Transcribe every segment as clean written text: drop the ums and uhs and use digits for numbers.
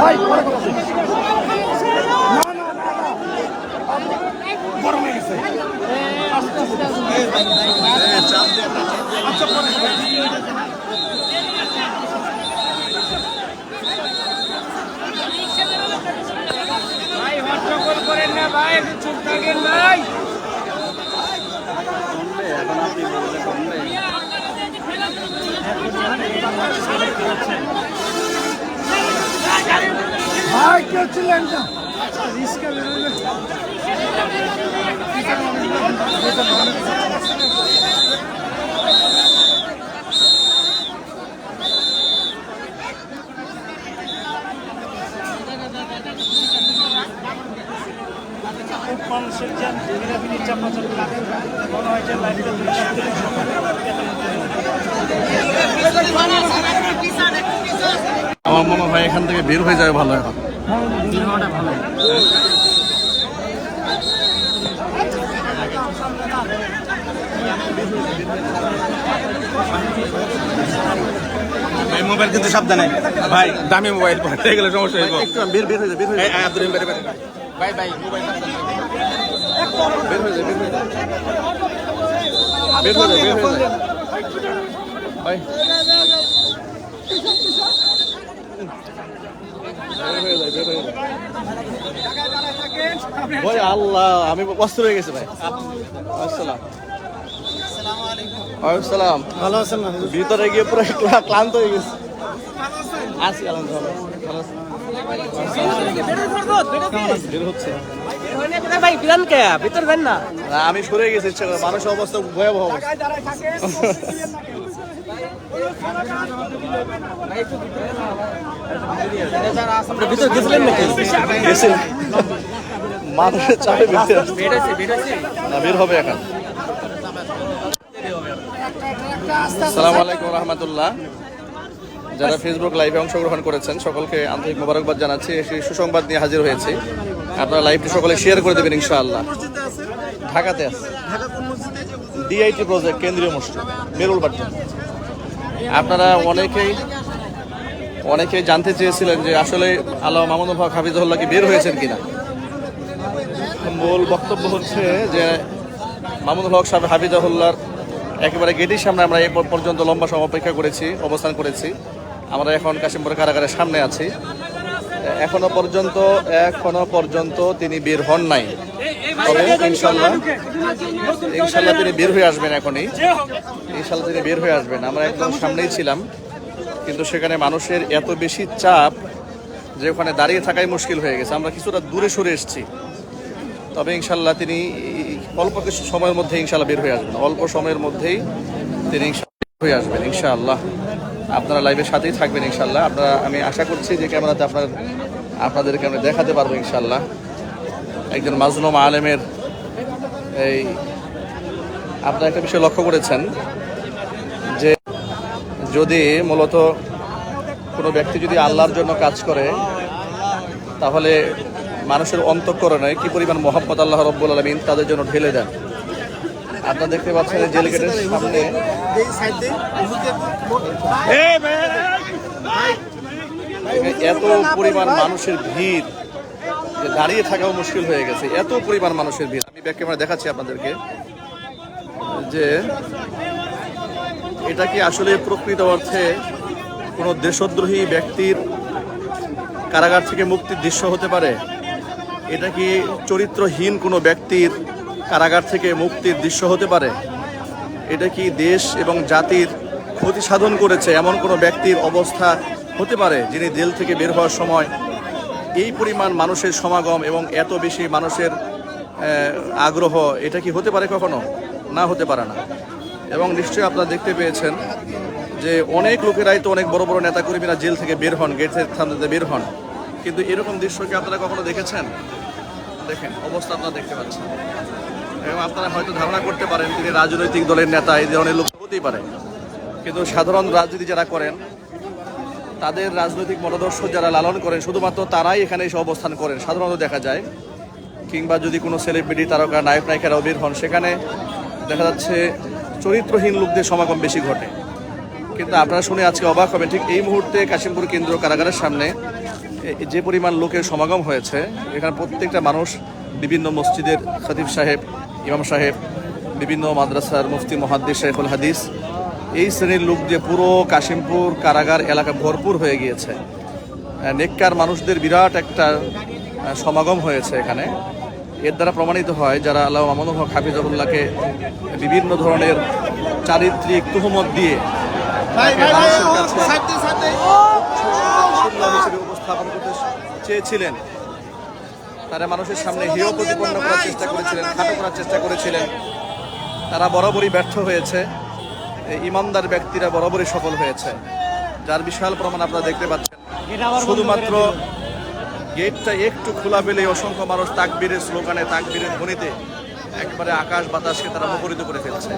ভাই গরম হয়ে গেছে। ভাই হট্টগোল করেন না ভাই, একটু চুপ থাকেন ভাই। ভাই কেউ ছিলেন না। মানুষের যে বিরাবিনি চাপাচাপ লাগে মনে হয় যে লাইফটা আমার মনে হয় এখান থেকে বের হয়ে যাবে ভালো এখন। ভাই মোবাইল কিন্তু সাবধানে ভাই, দামি মোবাইল পড়তে গেলে সমস্যা হইব। একটু বের বের হয়ে যাবে, বের হয়ে যাবে। আব্দুল বের বের ভাই ভাই মোবাইল বের হয়ে যায়, বের হয়ে যায়, বের হয়ে যায়, বের হয়ে যায়। ভাই বের হয়ে যায়, বের হয়ে যায়। ভাই আল্লাহ, আমি কষ্ট হয়ে গেছে ভাই। আসসালাম, ওয়ালাইকুম ভালো আছেন না? ভিতরে গিয়ে পুরো ক্লান্ত হয়ে গেছে। আছি আলহামদুলিল্লাহ, ভালো আছি। বের হচ্ছে ভাই বিরান কে ভিতর দেন না। না, আমি সরে গেছি ইচ্ছা করে, মানুষের অবস্থা ভয়াবহ অবস্থা। আপনার ভিতর গেছিলেন নাকি? গেছি। মানুষের চাপে না, বের হবে এখন। আসসালামু আলাইকুম রহমতুল্লাহ। যারা ফেসবুক লাইভে অংশগ্রহণ করেছেন সকলকে আন্তরিক মোবারকবাদ জানাচ্ছি। সেই সুসংবাদ নিয়ে হাজির হয়েছি। আপনারা লাইভটি সকলে শেয়ার করে দেবেন ইনশাআল্লাহ। ঢাকাতে আছে ডিআইটি প্রজেক্ট কেন্দ্রীয় মসজিদ মেরুল বাড়ি। আপনারা অনেকেই জানতে চেয়েছিলেন যে আসলে আল্লামা মামুনুল হক হাফিজুল্লাহ কি বের হয়েছেন কিনা। মূল বক্তব্য হচ্ছে যে মামুনুল হক সাহেব হাফিজুল্লাহর একেবারে গেটের সামনে আমরা এই পর্যন্ত লম্বা সময় অপেক্ষা করেছি, অবস্থান করেছি। আমরা এখন কাশিমপুর কারাগারের সামনে আছি। এখনো পর্যন্ত তিনি বের হন নাই। তবে ইনশাল্লাহ তিনি বের হয়ে আসবেন। এখনই ইনশাল্লাহ তিনি বের হয়ে আসবেন। আমরা একদম সামনেই ছিলাম, কিন্তু সেখানে মানুষের এত বেশি চাপ যে ওখানে দাঁড়িয়ে থাকাই মুশকিল হয়ে গেছে। আমরা কিছুটা দূরে সরে এসেছি। তবে ইনশাল্লাহ তিনি অল্প কিছু সময়ের মধ্যে ইনশাল্লাহ বের হয়ে আসবেন। অল্প সময়ের মধ্যেই তিনি বের হয়ে আসবেন ইনশাআল্লাহ। আপনারা লাইভের সাথেই থাকবেন ইনশাল্লাহ। আমি আশা করছি যে ক্যামেরাতে আপনাদেরকে আমরা দেখাতে পারবো ইনশাল্লাহ। একজন মাজলুম আলেমের এই আপনারা একটা বিষয় লক্ষ্য করেছেন যে যদি মূলত কোনো ব্যক্তি যদি আল্লাহর জন্য কাজ করে তাহলে মানুষের অন্তঃকরণে কি পরিমাণ মহব্বত আল্লাহ রাব্বুল আলামিন তাদের জন্য ঢেলে দেন। আপনারা দেখতে পাচ্ছেন জেল গেটের সামনে এত পরিমাণ মানুষের ভিড় যে দাঁড়িয়ে থাকাও মুশকিল হয়ে গেছে। এত পরিমাণ মানুষের ভিড়। আমি ব্যাক ক্যামেরা দেখাচ্ছি আপনাদেরকে যে এটা কি আসলে প্রকৃত অর্থে কোনো দেশদ্রোহী ব্যক্তির কারাগার থেকে মুক্তির দৃশ্য হতে পারে? এটা কি চরিত্রহীন কোনো ব্যক্তির কারাগার থেকে মুক্তির দৃশ্য হতে পারে? এটা কি দেশ এবং জাতির ক্ষতি সাধন করেছে এমন কোনো ব্যক্তির অবস্থা হতে পারে যিনি জেল থেকে বের হওয়ার সময় এই পরিমাণ মানুষের সমাগম এবং এত বেশি মানুষের আগ্রহ, এটা কি হতে পারে? কখনো না, হতে পারে না। এবং নিশ্চয়ই আপনারা দেখতে পেয়েছেন যে অনেক লোকেরাই তো অনেক বড় বড় নেতাকর্মীরা জেল থেকে বের হন, গেটের সামনে বের হন, কিন্তু এরকম দৃশ্য কি আপনারা কখনো দেখেছেন? দেখেন অবস্থা আপনারা দেখতে পাচ্ছেন। এবং আপনারা হয়তো ধারণা করতে পারেন তিনি রাজনৈতিক দলের নেতা, এই ধরনের লোক হতেই পারে, কিন্তু সাধারণ রাজনীতি যারা করেন তাদের রাজনৈতিক মতাদর্শ যারা লালন করেন শুধুমাত্র তারাই এখানে এসে অবস্থান করেন সাধারণত দেখা যায়। কিংবা যদি কোনো সেলিব্রিটি তারকা নায়ক নায়িকারাও বের হন সেখানে দেখা যাচ্ছে চরিত্রহীন লোকদের সমাগম বেশি ঘটে। কিন্তু আপনারা শুনে আজকে অবাক হবেন, ঠিক এই মুহূর্তে কাশিমপুর কেন্দ্রীয় কারাগারের সামনে যে পরিমাণ লোকের সমাগম হয়েছে, এখানে প্রত্যেকটা মানুষ বিভিন্ন মসজিদের খতিব সাহেব, ইমাম সাহেব, বিভিন্ন মাদ্রাসার মুফতি মুহাদ্দিস শাইখুল হাদিস, এই শ্রেণীর লোক যে পুরো কাশিমপুর কারাগার এলাকা ভরপুর হয়ে গিয়েছে। নেককার মানুষদের বিরাট একটা সমাগম হয়েছে এখানে। এর দ্বারা প্রমাণিত হয় যারা আল্লামা মামুনুল হক হাফিজাহুল্লাহকে বিভিন্ন ধরনের চারিত্রিক তুহমত দিয়ে মানুষের কাছে হিসেবে উপস্থাপন করতে চেয়েছিলেন, তারা মানুষের সামনে হেয় প্রতিপন্ন করার চেষ্টা করেছিলেন, খাটো করার চেষ্টা করেছিলেন, তারা বরাবরই ব্যর্থ হয়েছে। ইমানদার ব্যক্তিরা বরাবরই সফল হয়েছে, যার বিশাল প্রমাণ আপনারা দেখতে পাচ্ছেন। শুধুমাত্র গেটটা একটু খোলা পেলে অসংখ্য মানুষ তাকবীরের স্লোগানে, তাকবীরের ধ্বনিতে একবারে আকাশ বাতাসকে তারা মুখরিত করে ফেলছে।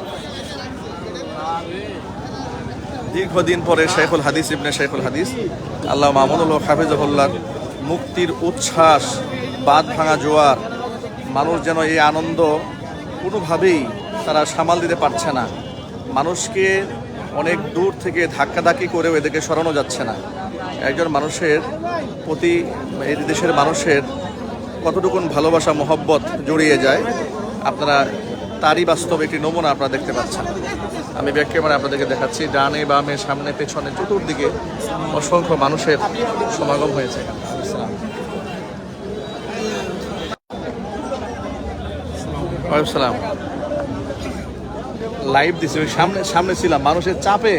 দীর্ঘদিন পরে শাইখুল হাদিস ইবনে শাইখুল হাদিস আল্লামা মামুনুল হক হাফিজাহুল্লাহর মুক্তির উচ্ছ্বাস, বাঁধ ভাঙা জোয়ার, মানুষ যেন এই আনন্দ কোনোভাবেই তারা সামাল দিতে পারছে না। মানুষকে অনেক দূর থেকে ধাক্কাধাক্কি করেও এদেরকে সরানো যাচ্ছে না। একজন মানুষের প্রতি এই দেশের মানুষের কতটুকুন ভালোবাসা মহব্বত জড়িয়ে যায়, আপনারা তারই বাস্তব একটি নমুনা আপনারা দেখতে পাচ্ছেন। আমি ব্যাক ক্যামেরা আপনাদেরকে দেখাচ্ছি, ডানে বামে সামনে পেছনে চতুর্দিকে অসংখ্য মানুষের সমাগম হয়েছে। ওয়ালাইকুম লাইভ দিছি, ওই সামনে ছিলাম, মানুষের চাপে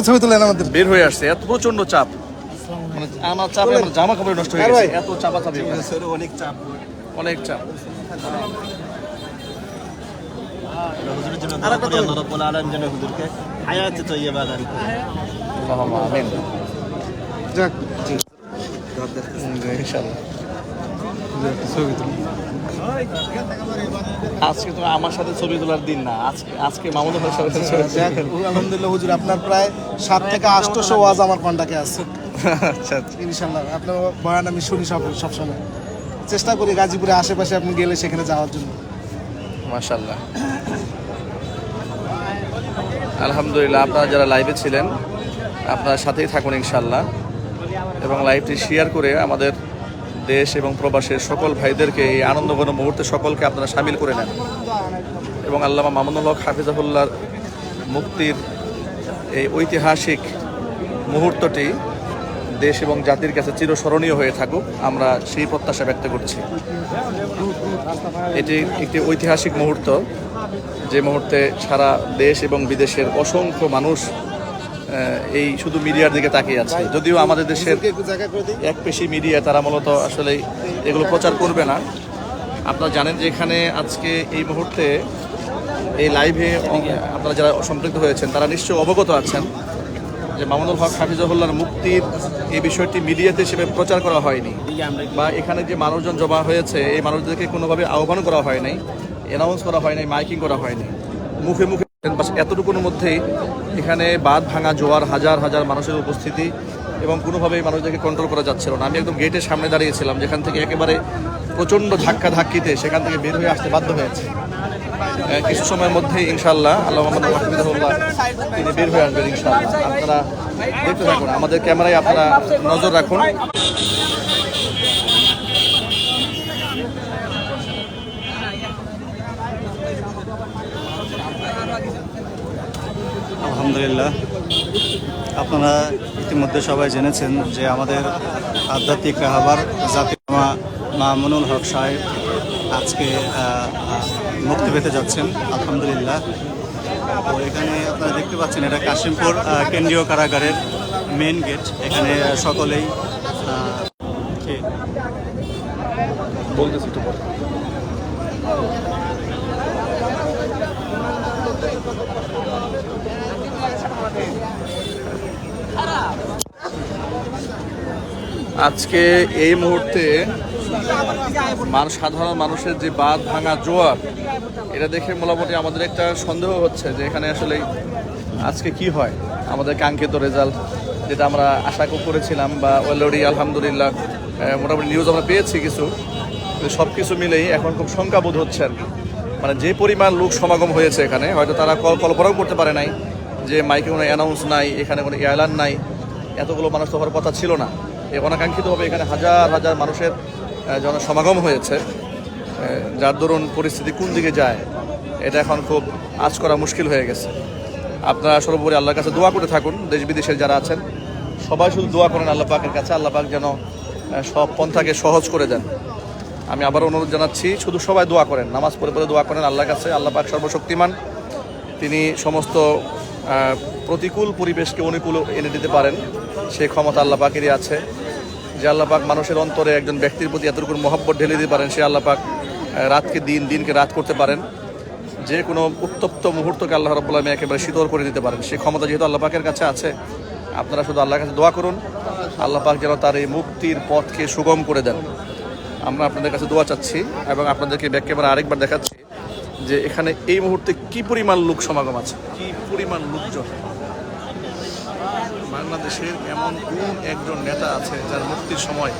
ছবি তুলেন আমাদের। বের হয়ে আসছে, এত প্রচন্ড চাপ, মানে আমার চাপে আমার জামা কাপড় নষ্ট হয়ে গেছে, এত চাপাচাপি, অনেক চাপ। অনেক চাপ। হুজুরের জন্য দোয়া করি, আল্লাহ রাব্বুল আলামিন যেন হুজুরকে হায়াতে তয়্যিবা দান করেন। আল্লাহুম্মা আমিন। যাক, ইনশাআল্লাহ। ছবি তুলেন। আজকে তো আমার সাথে ছবি তোলার দিন না, আজকে মামুনুল হক সাথে যাক, আলহামদুলিল্লাহ হুজুর, আপনার প্রায় 7 থেকে 800 ওয়াজ আমার কন্টাক্টে আছে। আচ্ছা, ইনশাআল্লাহ আপনার বয়ান আমি শুনি সবসময়, চেষ্টা করি গাজীপুরে আশেপাশে আপনি গেলে সেখানে যাওয়ার জন্য। মাশাআল্লাহ, আলহামদুলিল্লাহ। আপনারা যারা লাইভে ছিলেন আপনার সাথেই থাকুন ইনশাআল্লাহ, এবং লাইভটি শেয়ার করে আমাদের দেশ এবং প্রবাসের সকল ভাইদেরকে এই আনন্দঘন মুহূর্তে সকলকে আপনারা সামিল করে নেন, এবং আল্লামা মামুনুল হক হাফিজাহুল্লাহর মুক্তির এই ঐতিহাসিক মুহূর্তটি দেশ এবং জাতির কাছে চিরস্মরণীয় হয়ে থাকুক, আমরা সেই প্রত্যাশা ব্যক্ত করছি। এটি একটি ঐতিহাসিক মুহূর্ত, যে মুহূর্তে সারা দেশ এবং বিদেশের অসংখ্য মানুষ এই শুধু মিডিয়ার দিকে তাকিয়ে আছে। যদিও আমাদের দেশের এক পেশি মিডিয়া, তারা মূলত আসলে এগুলো প্রচার করবে না। আপনারা জানেন যে এখানে আজকে এই মুহূর্তে এই লাইভে আপনারা যারা সম্পৃক্ত হয়েছেন তারা নিশ্চয়ই অবগত আছেন যে মামুনুল হক হাফিজাহুল্লাহর মুক্তির এই বিষয়টি মিডিয়াতে হিসেবে প্রচার করা হয়নি, বা এখানে যে মানুষজন জমা হয়েছে এই মানুষদেরকে কোনোভাবে আহ্বান করা হয় নাই, অ্যানাউন্স করা হয় নাই, মাইকিং করা হয়নি, মুখে মুখে এতটুকুর মধ্যেই এখানে বাঁধ ভাঙা জোয়ার, হাজার হাজার মানুষের উপস্থিতি, এবং কোনোভাবেই মানুষদেরকে কন্ট্রোল করা যাচ্ছিল না। আমি একদম গেটের সামনে দাঁড়িয়েছিলাম, যেখান থেকে একেবারে প্রচণ্ড ধাক্কিতে সেখান থেকে বের হয়ে আসতে বাধ্য হয়েছে। কিছু সময়ের মধ্যেই ইনশাআল্লাহ আল্লাহ মামুনুল হক হাফিজাহুল্লাহ তিনি বের হয়ে আসবেন ইনশাআল্লাহ। আপনারা দেখতে থাকুন, আমাদের ক্যামেরায় আপনারা নজর রাখুন। আলহামদুলিল্লাহ, আপনারা ইতিমধ্যে সবাই জেনেছেন যে আমাদের আধ্যাত্মিক রাহবার জাতির পিতা মামুনুল হক সাহেব আজকে মুক্তি পেতে যাচ্ছেন আলহামদুলিল্লাহ। তো এখানে আপনারা দেখতে পাচ্ছেন এটা কাশিমপুর কেন্দ্রীয় কারাগারের মেন গেট। এখানে সকলেই বলতেছি একটু পরে। আজকে এই মুহূর্তে সাধারণ মানুষের যে বাঁধ ভাঙা জোয়ার, এটা দেখে মোটামুটি আমাদের একটা সন্দেহ হচ্ছে যে এখানে আসলে আজকে কি হয়। আমাদের কাঙ্ক্ষিত রেজাল্ট যেটা আমরা আশা করেছিলাম, বা অলরেডি আলহামদুলিল্লাহ মোটামুটি নিউজ আমরা পেয়েছি কিছু, সব কিছু মিলেই এখন খুব শঙ্কাবোধ হচ্ছে আর কি। মানে যে পরিমাণ লোক সমাগম হয়েছে এখানে, হয়তো তারা কল্পনাও করতে পারে নাই যে মাইকে কোনো অ্যানাউন্স নাই, এখানে কোনো এয়ারলাইন নাই, এতগুলো মানুষ তো হওয়ার কথা ছিল না। এই অনাকাঙ্ক্ষিতভাবে এখানে হাজার হাজার মানুষের জনসমাগম হয়েছে, যার দরুন পরিস্থিতি কোন দিকে যায় এটা এখন খুব আঁচ করা মুশকিল হয়ে গেছে। আপনারা সর্বোপরি আল্লাহর কাছে দোয়া করে থাকুন, দেশ বিদেশের যারা আছেন সবাই শুধু দোয়া করেন আল্লাহ পাকের কাছে, আল্লাহ পাক যেন সব পন্থাকে সহজ করে দেন। আমি আবার অনুরোধ জানাচ্ছি, শুধু সবাই দোয়া করেন, নামাজ পড়ে পড়ে দোয়া করেন আল্লাহর কাছে। আল্লাহ পাক সর্বশক্তিমান, তিনি সমস্ত প্রতিকূল পরিবেশকে অনুকূল এনে দিতে পারেন, সেই ক্ষমতা আল্লাহ পাকেরই আছে। যে আল্লাহ পাক মানুষের অন্তরে একজন ব্যক্তির প্রতি এতটুকু মহব্বত ঢেলে দিতে পারেন, সে আল্লাহ পাক রাতকে দিন, দিনকে রাত করতে পারেন, যে কোনো উত্তপ্ত মুহূর্তকে আল্লাহ রাব্বুল আলামিন একেবারে শীতল করে দিতে পারেন। সেই ক্ষমতা যেহেতু আল্লাহ পাকের কাছে আছে, আপনারা শুধু আল্লাহর কাছে দোয়া করুন, আল্লাহ পাক যেন তার এই মুক্তির পথকে সুগম করে দেন। আমরা আপনাদের কাছে দোয়া চাচ্ছি এবং আপনাদেরকে ক্যামেরা আরেকবার দেখাচ্ছি যে এখানে এই মুহূর্তে কি পরিমাণ লোক সমাগম আছে, কি পরিমাণ লোকজন। বাংলাদেশের এমন কোন একজন নেতা আছে যার মুক্তির সময়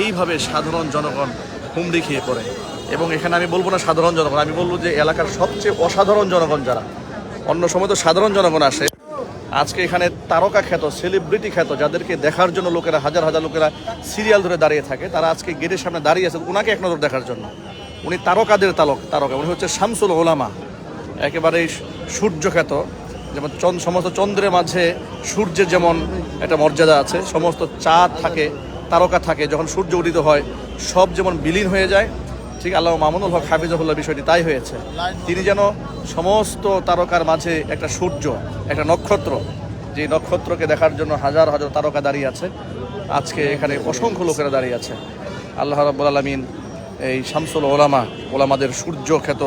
এইভাবে সাধারণ জনগণ হুমড়ি খেয়ে পড়ে? এবং এখানে আমি বলবো না সাধারণ জনগণ, আমি বলবো যে এলাকার সবচেয়ে অসাধারণ জনগণ যারা, অন্য সময় তো সাধারণ জনগণ আসে, আজকে এখানে তারকা খ্যাত, সেলিব্রিটি খ্যাত, যাদেরকে দেখার জন্য লোকেরা হাজার হাজার লোকেরা সিরিয়াল ধরে দাঁড়িয়ে থাকে, তারা আজকে গেটের সামনে দাঁড়িয়ে আছে ওনাকে এক নজর দেখার জন্য। উনি তারকাদের তারকা, উনি হচ্ছে শামসুল ওলামা, একেবারেই সূর্য খ্যাত। যেমন সমস্ত চন্দ্রের মাঝে সূর্যের যেমন একটা মর্যাদা আছে, সমস্ত চাঁদ থাকে, তারকা থাকে, যখন সূর্য উদিত হয় সব যেমন বিলীন হয়ে যায়, ঠিক আল্লামা মামুনুল হক হাফিজাহুল্লাহ বিষয়টি তাই হয়েছে। তিনি যেন সমস্ত তারকার মাঝে একটা সূর্য, একটা নক্ষত্র, যে নক্ষত্রকে দেখার জন্য হাজার হাজার তারকা দাঁড়িয়ে আছে। আজকে এখানে অসংখ্য লোকেরা দাঁড়িয়ে আছে। আল্লাহ রাব্বুল আলামিন এই শামসুল ওলামাদের সূর্য খ্যাত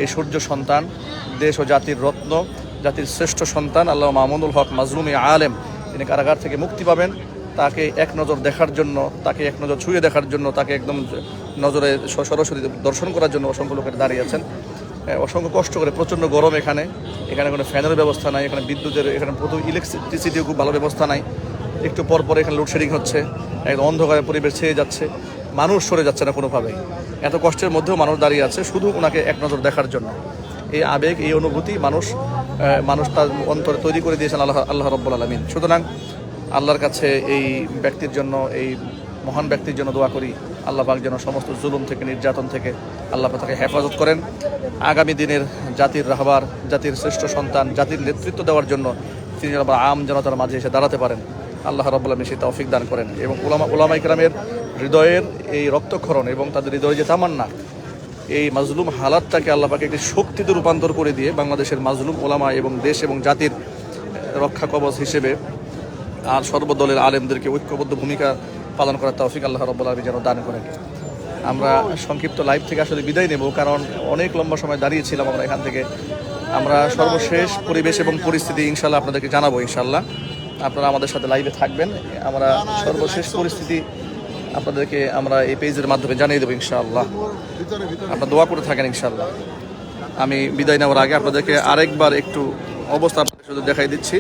এই সূর্য সন্তান, দেশ ও জাতির রত্ন, জাতির শ্রেষ্ঠ সন্তান আল্লামা মামুনুল হক মাজলুম আলেম, তিনি কারাগার থেকে মুক্তি পাবেন, তাকে এক নজর দেখার জন্য, তাকে এক নজর ছুঁয়ে দেখার জন্য, তাকে একদম নজরে সরাসরি দর্শন করার জন্য অসংখ্য লোকের দাঁড়িয়ে আছেন। অসংখ্য কষ্ট করে, প্রচণ্ড গরম, এখানে কোনো ফ্যানের ব্যবস্থা নাই, এখানে বিদ্যুতের, এখানে প্রথম ইলেকট্রিসিটিও খুব ভালো ব্যবস্থা নাই, একটু পর পর এখানে লোডশেডিং হচ্ছে, একদম অন্ধকারের পরিবেশ ছেয়ে যাচ্ছে, মানুষ সরে যাচ্ছে না কোনোভাবেই। এত কষ্টের মধ্যেও মানুষ দাঁড়িয়ে আছে শুধু ওনাকে এক নজর দেখার জন্য। এই আবেগ, এই অনুভূতি মানুষ তার অন্তরে তৈরি করে দিয়েছেন আল্লাহ রাব্বুল আলামিন। সুতরাং আল্লাহর কাছে এই ব্যক্তির জন্য, এই মহান ব্যক্তির জন্য দোয়া করি, আল্লাহ পাক যেন সমস্ত জুলুম থেকে, নির্যাতন থেকে আল্লাহ পাক তাকে হেফাজত করেন। আগামী দিনের জাতির রাহবার, জাতির শ্রেষ্ঠ সন্তান, জাতির নেতৃত্ব দেওয়ার জন্য তিনি যেন আম জনতার মাঝে এসে দাঁড়াতে পারেন, আল্লাহ রাব্বুল আলামিন সেই তৌফিক দান করেন। এবং উলামায়ে কেরামের হৃদয়ের এই রক্তক্ষরণ এবং তাদের হৃদয়ে যে তামান্না, এই মাজলুম হালাতটাকে আল্লাহ পাক একটি শক্তিতে রূপান্তর করে দিয়ে বাংলাদেশের মাজলুম ওলামা এবং দেশ এবং জাতির রক্ষা কবচ হিসেবে আর সর্বদলের আলেমদেরকে ঐক্যবদ্ধ ভূমিকা পালন করার তৌফিক আল্লাহ রাব্বুল আলামিন যেন দান করেন। আমরা সংক্ষিপ্ত লাইভ থেকে আসলে বিদায় নেব, কারণ অনেক লম্বা সময় দাঁড়িয়েছিলাম আমরা এখান থেকে। আমরা সর্বশেষ পরিবেশ এবং পরিস্থিতি ইনশাল্লাহ আপনাদেরকে জানাবো। ইনশাল্লাহ আপনারা আমাদের সাথে লাইভে থাকবেন, আমরা সর্বশেষ পরিস্থিতি আপনাদেরকে আমরা এই পেজের মাধ্যমে জানিয়ে দেবো ইনশাআল্লাহ। আপনারা দোয়া করে থাকেন ইনশাআল্লাহ। আমি বিদায় নেওয়ার আগে আপনাদেরকে আরেকবার একটু অবস্থা শুধু দেখাই দিচ্ছি।